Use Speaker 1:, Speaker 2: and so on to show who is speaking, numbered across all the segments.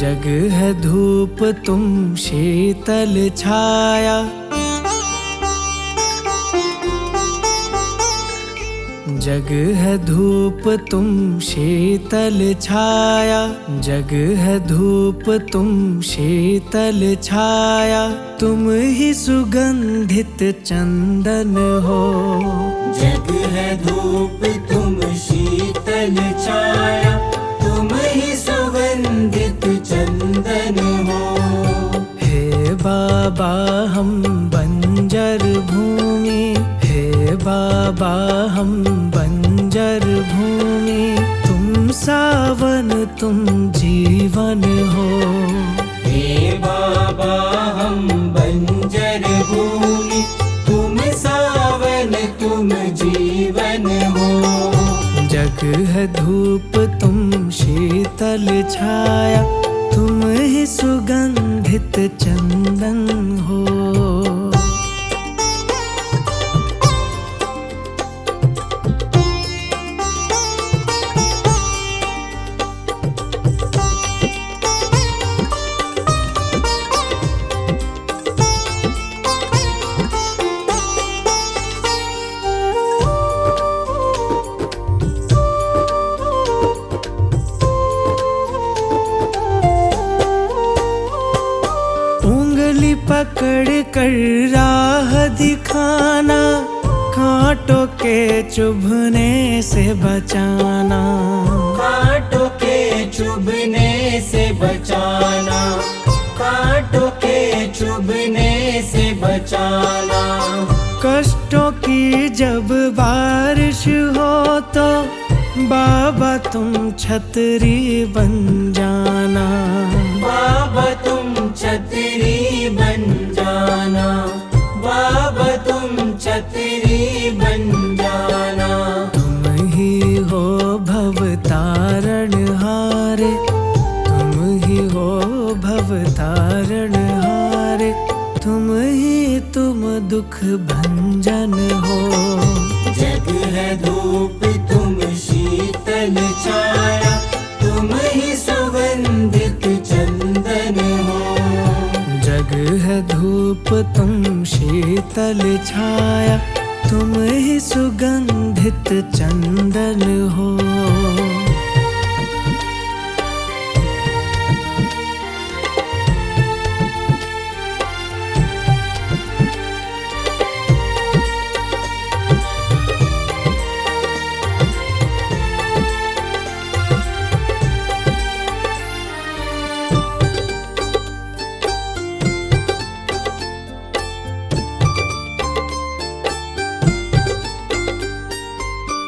Speaker 1: जग है धूप तुम शीतल छाया, जग है धूप तुम शीतल छाया, जग है धूप तुम शीतल छाया, तुम ही सुगंधित चंदन हो।
Speaker 2: जग है धूप तुम शीतल छाया, तुम ही सुगंधित चंदन हो।
Speaker 1: हे बाबा हम बंजर भूमि, हे बाबा हम बंजर भूमि, तुम सावन तुम जीवन हो।
Speaker 2: हे बाबा हम बंजर भूमि, तुम सावन तुम जीवन हो।
Speaker 1: जग है धूप तुम शीतल छाया, तुम ही सुगंधित चंदन हो। उंगली पकड़ कर राह दिखाना, कांटों के चुभने से बचाना,
Speaker 2: कांटों के चुभने से बचाना, कांटों के चुभने से बचाना।
Speaker 1: कष्टों की जब बारिश हो तो बाबा तुम छतरी बन जाना,
Speaker 2: बाबा तुम छतरी बन जाना, बाबा तुम छतरी बन जाना।
Speaker 1: तुम ही हो भव तारण हारे, तुम ही हो भव तारण हारे, तुम ही तुम दुख भंजन हो।
Speaker 2: जग है धूप तुम शीतल छाया, तुम ही सुगंधित चंदन हो।
Speaker 1: जग है धूप तुम शीतल छाया, तुम ही सुगंधित चंदन हो।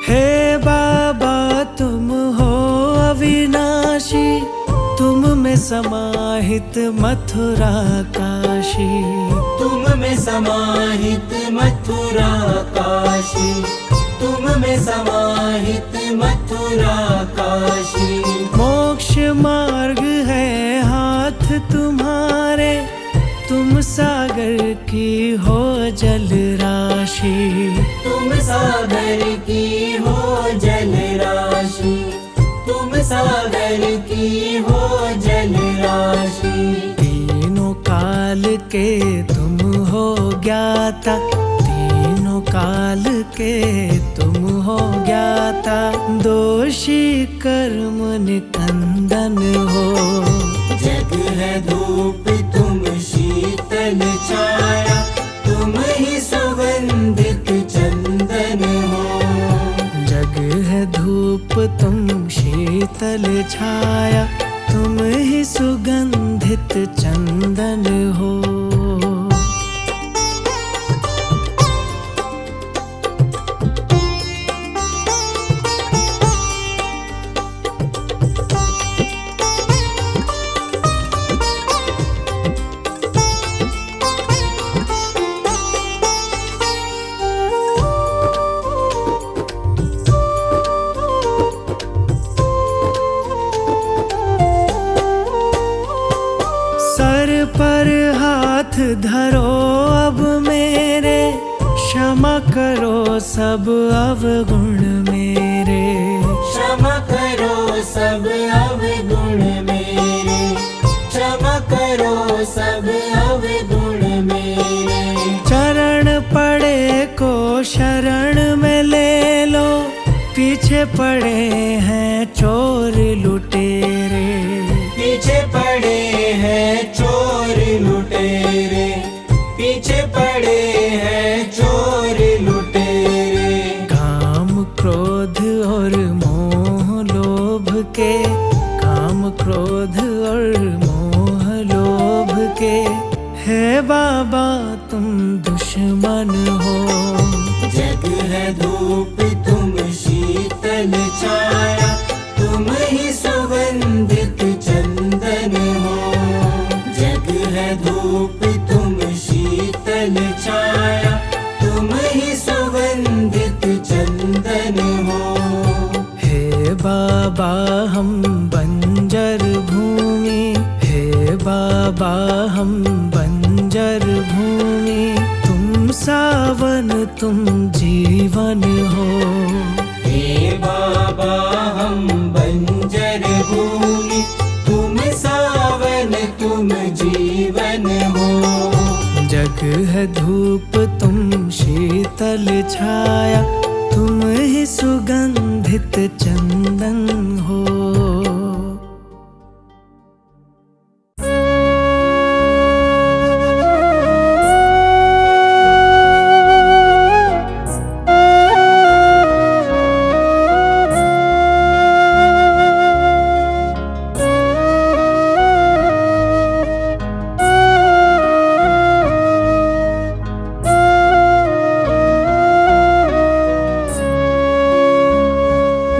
Speaker 1: हे बाबा तुम हो अविनाशी, तुम में समाहित मथुरा काशी,
Speaker 2: तुम में समाहित मथुरा काशी, तुम में समाहित मथुरा काशी।
Speaker 1: मोक्ष मार्ग है हाथ तुम्हारे, तुम सागर की हो जल राशि,
Speaker 2: तुम सागर की हो जल राशि, तुम सागर की हो जल राशि।
Speaker 1: तीनों काल के तुम हो ज्ञाता, तीनों काल के तुम हो ज्ञाता, दोषी कर्म निकंदन हो।
Speaker 2: जग है धूप तुम शीतल छाया, तुम ही सुगंधित चंदन हो।
Speaker 1: जग है धूप तुम शीतल छाया, तुम ही सुगंधित चंदन हो। पर हाथ धरो अब मेरे, क्षमा करो सब अवगुण मेरे।
Speaker 2: क्षमा करो सब अवगुण मेरे, करो सब अवगुण मेरे।
Speaker 1: चरण पड़े को शरण में ले लो, पीछे पड़े हैं चोर लुटेरे।
Speaker 2: पीछे पड़े हैं चोर लुटेरे, पीछे पड़े हैं चोर लुटेरे।
Speaker 1: काम क्रोध और मोह लोभ के, काम क्रोध और मोह लोभ के, हे बाबा तुम दुश्मन हो।
Speaker 2: जग है धूप तुम शीतल छाया, तुम ही सुगंधित चंदन हो। जग है धूप तुम शीतल छाया, तुम ही सुगंधित चंदन हो।
Speaker 1: हे बाबा हम बंजर भूमि, हे बाबा हम बंजर भूमि, तुम सावन तुम जीवन हो।
Speaker 2: हे बाबा हम बंजर भूमि, तुम सावन तुम जीवन हो।
Speaker 1: जग है धूप तुम शीतल छाया, तुम ही सुगंधित चंदन हो।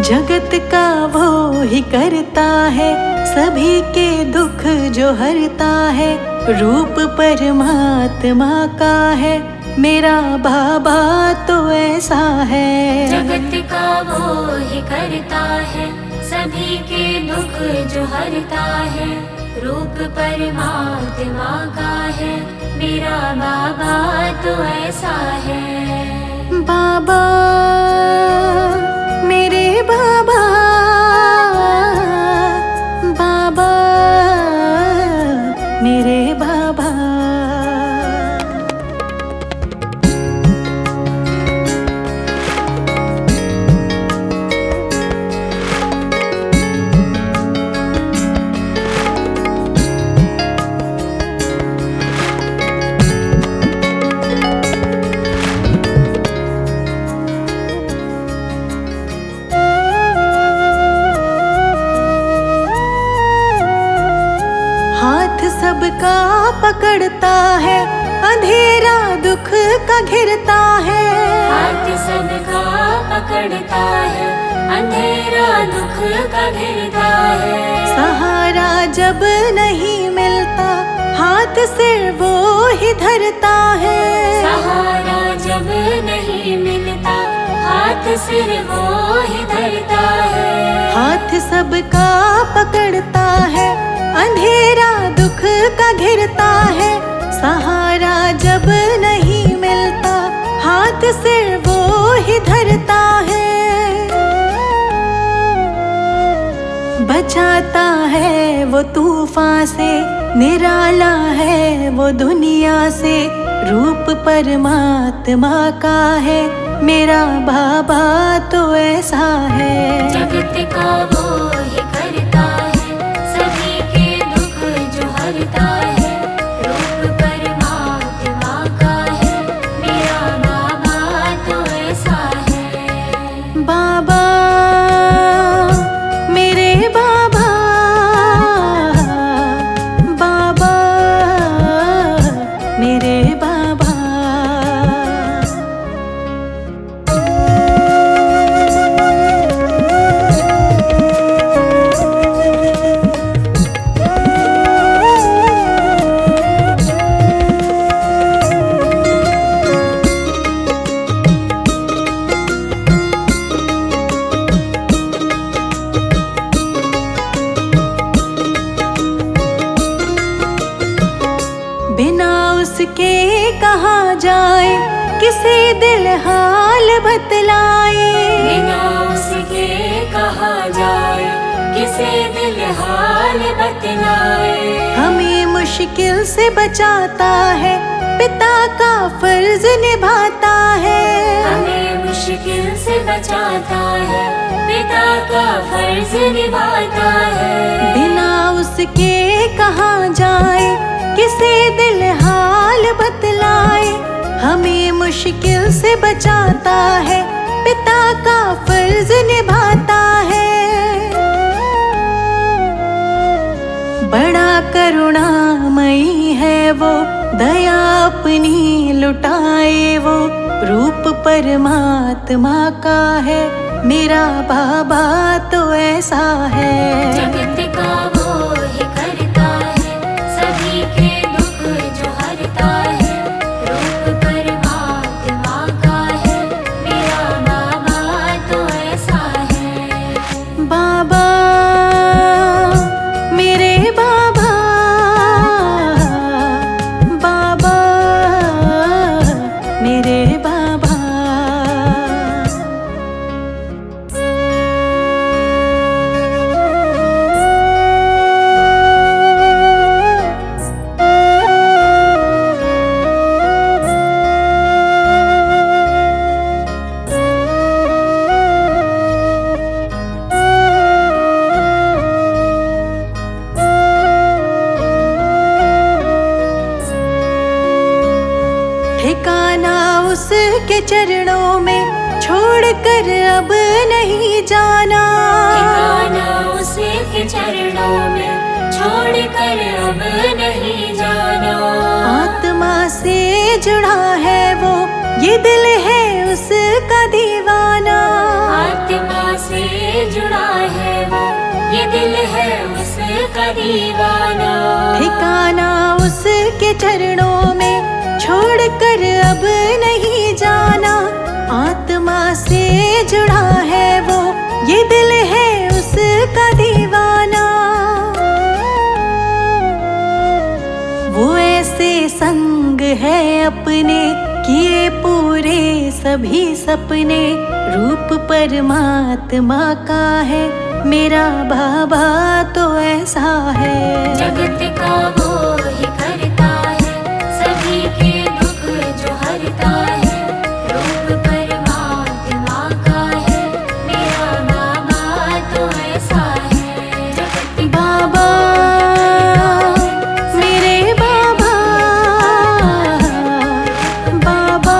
Speaker 3: जगत का वो ही करता है, सभी के दुख जो हरता है। रूप परमात्मा का है, मेरा बाबा तो ऐसा है।
Speaker 4: जगत का वो ही करता है, सभी के दुख जो हरता है। रूप परमात्मा का है, मेरा बाबा तो ऐसा है।
Speaker 3: बाबा मेरे बाबा, बाबा मेरे बाबा। हाथ सबका पकड़ता है, अंधेरा दुख का घिरता है।
Speaker 4: हाथ सबका पकड़ता है, अंधेरा दुख का घिरता है।
Speaker 3: सहारा जब नहीं मिलता, हाथ सिर वो ही धरता है।
Speaker 4: सहारा जब नहीं मिलता, हाथ सिर वो ही धरता है।
Speaker 3: हाथ सबका पकड़ता है, अंधेरा दुख का घिरता है। सहारा जब नहीं मिलता, हाथ सिर वो ही धरता है। बचाता है वो तूफान से, निराला है वो दुनिया से। रूप परमात्मा का है, मेरा बाबा तो ऐसा है।
Speaker 4: जगत का वो ही करता है, सभी के दुख जो हरता है। रूप परमात्मा का है, मेरा बाबा तो ऐसा है।
Speaker 3: बाबा मेरे बाबा, बाबा मेरे बाबा। बिना उसके कहाँ जाए, किसी दिल हाल बतलाए।
Speaker 4: बिना उसके कहा जाए, किसी किसे दिल हाल बतलाए।
Speaker 3: हमें मुश्किल से बचाता है, पिता का फर्ज निभाता है।
Speaker 4: हमें मुश्किल से बचाता है, पिता का फर्ज निभाता है।
Speaker 3: बिना उसके कहाँ जाए, किसे दिल हाल बतलाए। हमें मुश्किल से बचाता है, पिता का फर्ज निभाता है। बड़ा करुणामयी है वो, दया अपनी लुटाए वो। रूप परमात्मा का है, मेरा बाबा तो ऐसा है।
Speaker 4: जगत का वो ही करता है, सभी के दुख जो हरता है। रूप परमात्मा का है, मेरा बाबा तो ऐसा है।
Speaker 3: बाबा मेरे बाबा, बाबा मेरे बाबा। ठिकाना उसके चरणों में, छोड़कर अब नहीं जाना।
Speaker 4: ठिकाना उसके चरणों में, छोड़कर अब नहीं जाना।
Speaker 3: आत्मा से जुड़ा है वो, ये दिल है उसका दीवाना।
Speaker 4: आत्मा से जुड़ा है वो, ये दिल है उसका दीवाना।
Speaker 3: ठिकाना उसके चरणों में, छोड़कर अब नहीं जाना। आत्मा से जुड़ा है वो, ये दिल है उसका दीवाना। वो ऐसे संग है अपने, किए पूरे सभी सपने। रूप परमात्मा का है, मेरा बाबा तो ऐसा है।
Speaker 4: जगत का वो ही करता है, सभी के दुख जो हरता है। रूप परमात्मा का है, मेरा बाबा तो ऐसा है। जगत
Speaker 3: बाबा मेरे बाबा, बाबा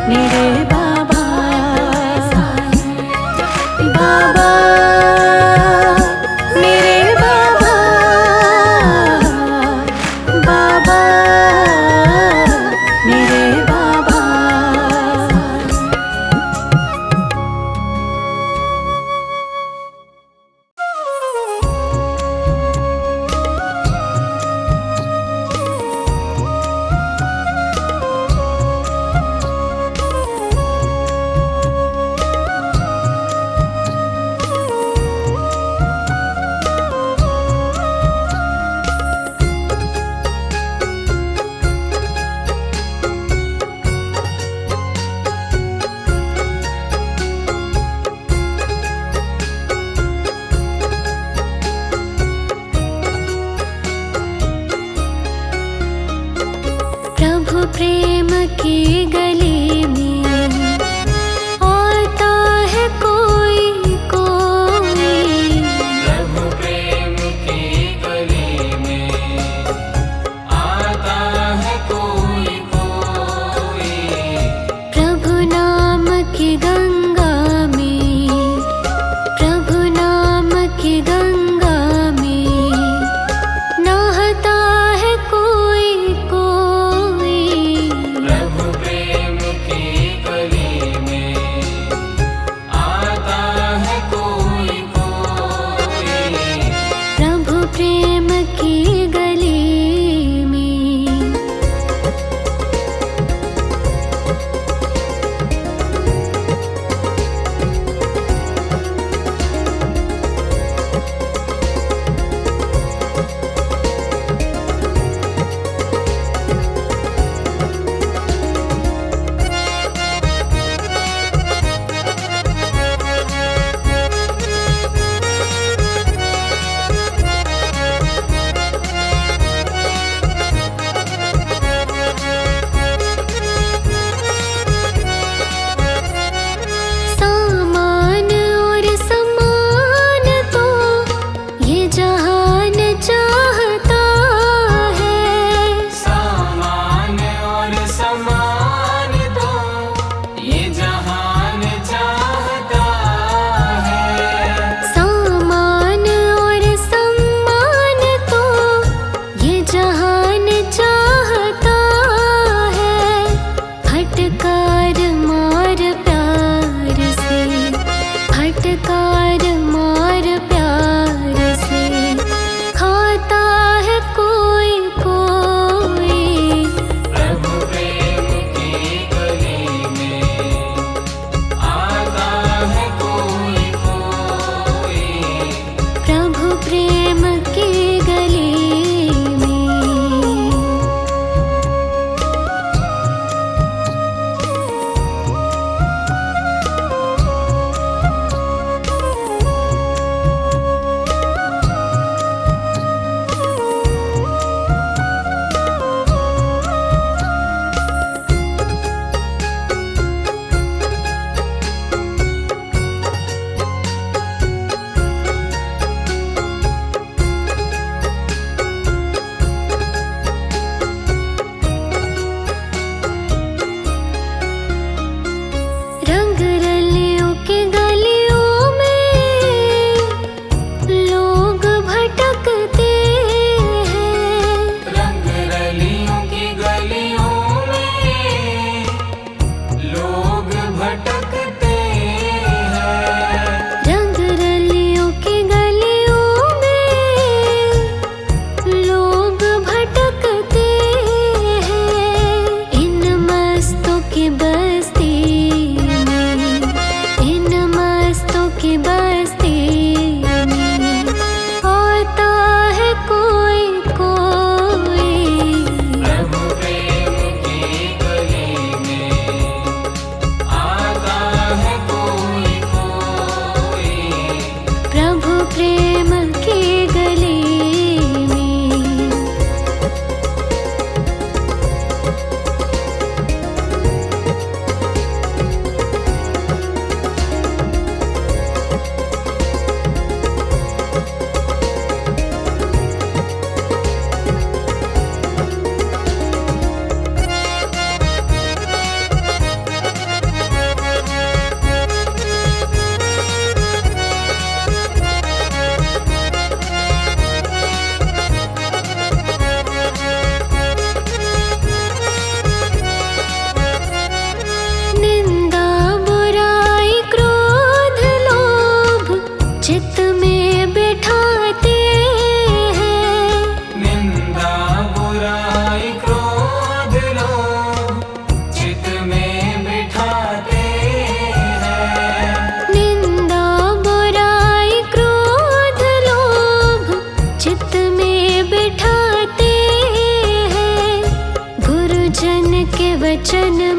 Speaker 3: मेरे बाबा, बाबा मेरे बाबा,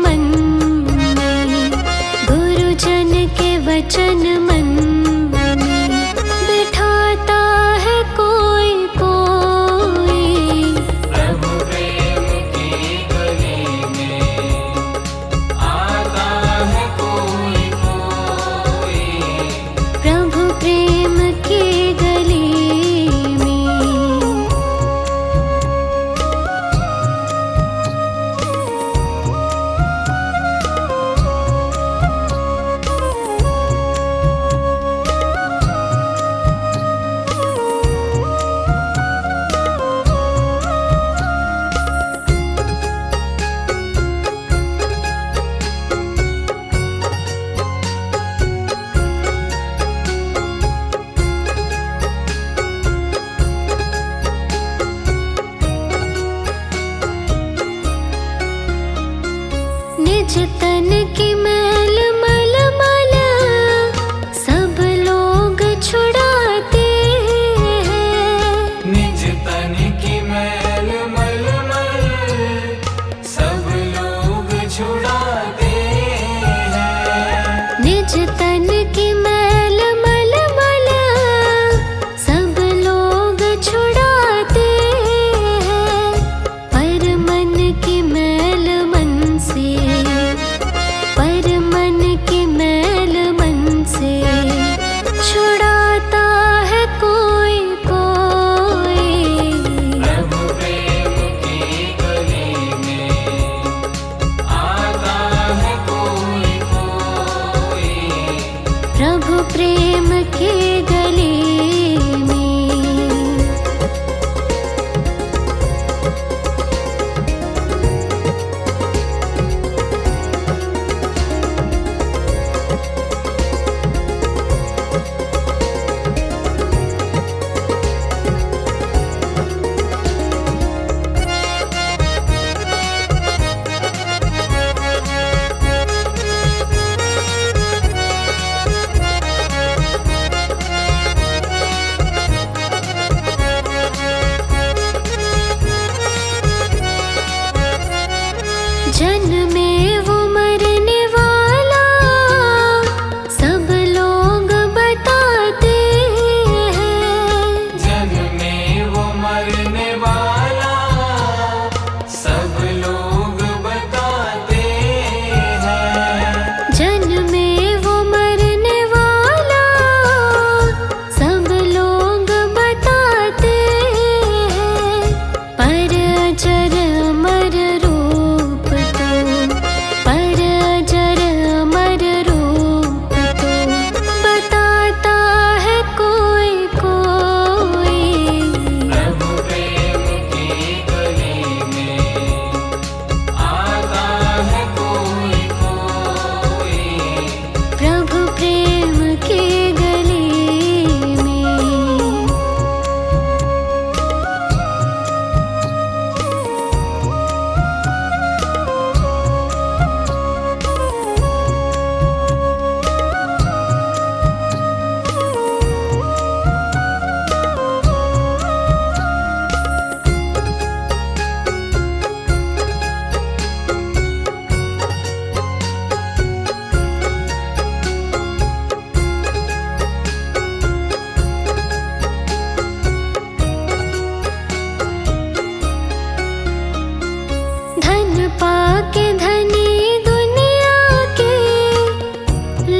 Speaker 4: मन में, गुरुजन के वचन मन में बिठाता है कोई कोई।
Speaker 2: प्रभु प्रेम की गली में आता है कोई कोई।
Speaker 4: प्रभु प्रेम की गली में। निज तन की मैल मल मल सब लोग छुड़ाते हैं।
Speaker 2: निज तन की मैल मल मल सब लोग छुड़ाते हैं।
Speaker 4: निज तन की मैल मल मल सब लोग छुड़ाते हैं। पर मन की मैल मन से, पर मन की मैल मन से छुड़ाता है कोई कोई।
Speaker 2: प्रभु प्रेम की गली में आता है कोई कोई।
Speaker 4: प्रभु प्रेम की गली में। जन्मे वो मरने वाला सब लोग बताते हैं।
Speaker 2: जन्मे वो मरने वाला सब लोग बताते हैं।
Speaker 4: जन्मे वो मरने वाला सब लोग बताते हैं। पर अजर अमर रूप तो, पर अजर अमर रूप तो बताता है कोई कोई।
Speaker 2: प्रभु प्रेम की गली में आता है कोई कोई।
Speaker 4: प्रभु प्रेम की गली में। धन पाके धनी दुनिया के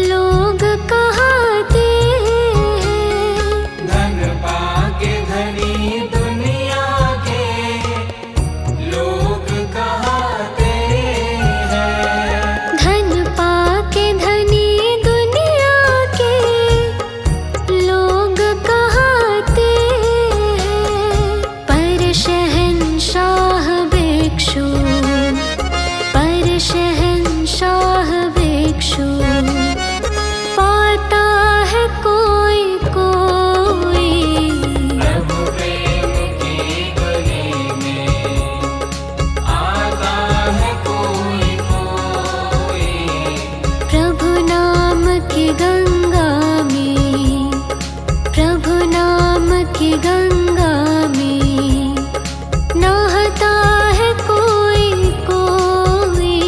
Speaker 4: लोग कहाते हैं।
Speaker 2: धन पाके धनी दुनिया के लोग कहाते हैं।
Speaker 4: धन पाके धनी दुनिया के लोग कहाते हैं। पर शहंशाह भिक्षु, पर शहंशाह भिक्षु पाता है कोई कोई।
Speaker 2: प्रभु प्रेम की गली में आता है कोई कोई।
Speaker 4: प्रभु नाम की गंगा में, प्रभु नाम की गंगा में नहाता है कोई कोई।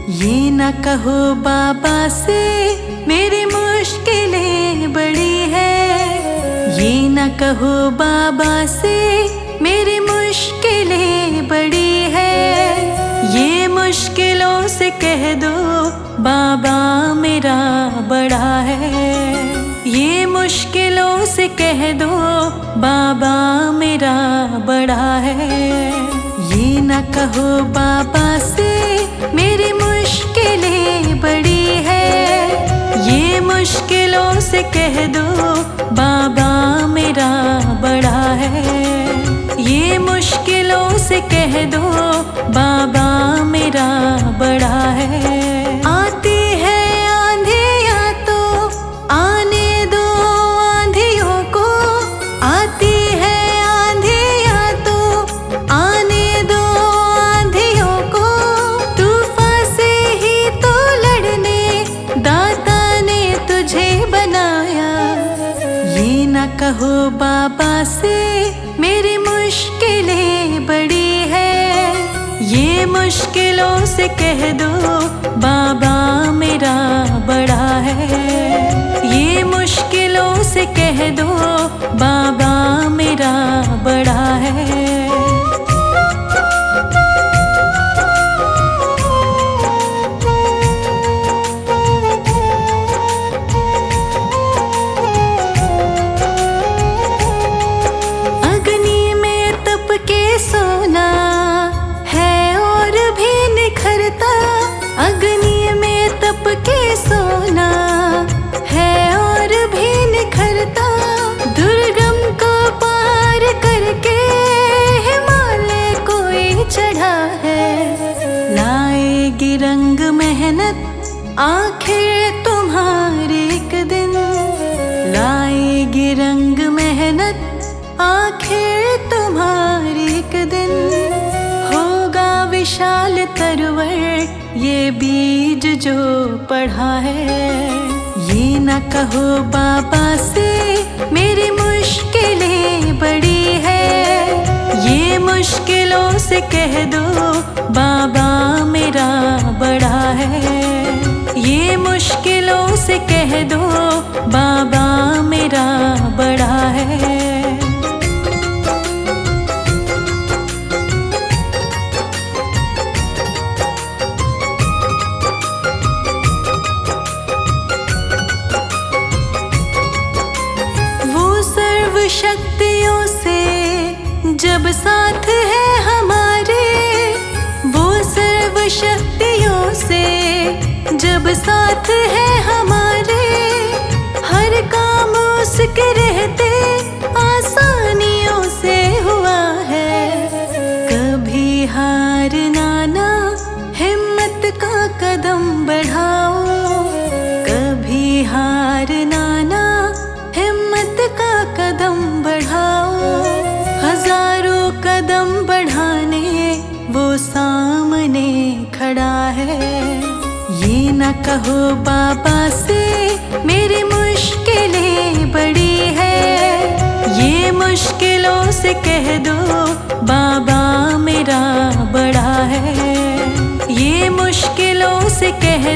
Speaker 3: ये न कहो बाबा से मेरी मुश्किलें बड़ी है, ये न कहो बाबा से मेरी मुश्किलें बड़ी है। ये मुश्किलों से कह दो बाबा मेरा बड़ा है, ये मुश्किलों से कह दो बाबा मेरा बड़ा है। ये न कहो बाबा से मेरी मुश्किलें बड़ी है, ये मुश्किलों से कह दो बाबा मेरा बड़ा है। ये मुश्किलों से कह दो बाबा मेरा बड़ा है। आती है आंधियाँ तो आने दो आंधियों को, आती है आंधियाँ तो आने दो आंधियों को। तूफान से ही तो लड़ने दाता ने तुझे बनाया। ये न कहो बाबा से मेरी मुश्किलें बड़ी है, ये मुश्किलों से कह दो बाबा मेरा बड़ा है। ये मुश्किलों से कह दो बाबा मेरा बड़ा है। सोना है और भी निखरता, अग्नि में तप के सोना है और भी निखरता। दुर्गम को पार करके हिमालय कोई चढ़ा है। लाएगी रंग मेहनत आखिर तुम्हारे एक दिन, लाएगी रंग मेहनत आखिर तुम्हारी एक दिन। होगा विशाल तरवर ये बीज जो पढ़ा है। ये न कहो बाबा से मेरी मुश्किलें बड़ी है, ये मुश्किलों से कह दो बाबा मेरा बड़ा है। ये मुश्किलों से कह दो बाबा मेरा बड़ा है। शक्तियों से जब साथ है हमारे, वो सर्व शक्तियों से जब साथ है हमारे। हर काम उसके रहते आसानियों से हुआ है। कभी हार ना हिम्मत का कदम बढ़ाओ, कभी हार ना हिम्मत का कदम बढ़ाओ। हजारों कदम बढ़ाने वो सामने खड़ा है। ये न कहो बाबा से मेरी मुश्किलें बड़ी है, ये मुश्किलों से कह दो बाबा मेरा बड़ा है। ये मुश्किलों से कह